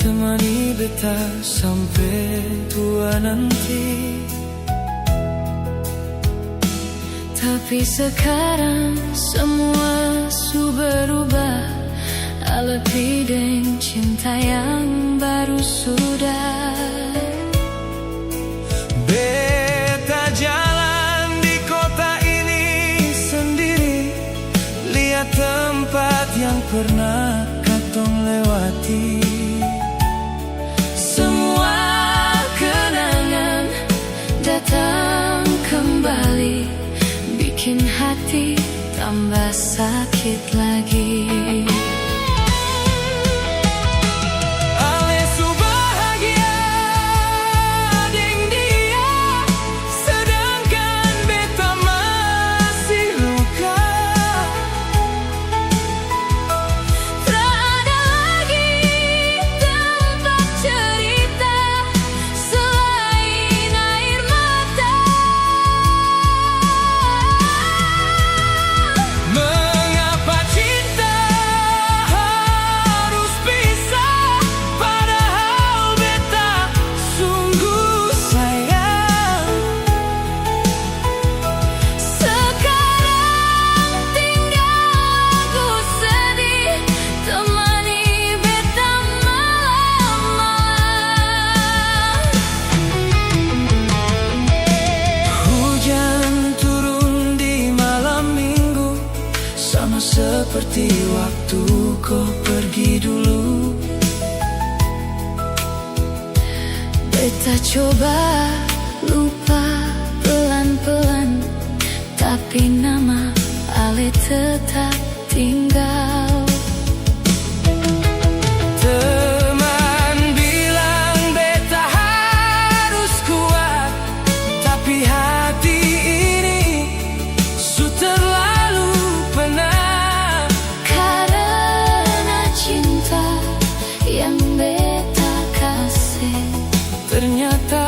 temani beta sampai tua nanti. Tapi sekarang semua su berubah, lebih dengan cinta yang baru sudah. Beta jalan di kota ini sendiri, lihat tempat yang pernah katong lewati. Semua kenangan datang kembali, bikin hati tambah sakit lagi. Seperti waktu kau pergi dulu. Beta coba lupa pelan-pelan, tapi nama Ale tetap tinggal. Teman bilang beta harus kuat, tapi hati ini su terlalu penat. Yang beta kasih ternyata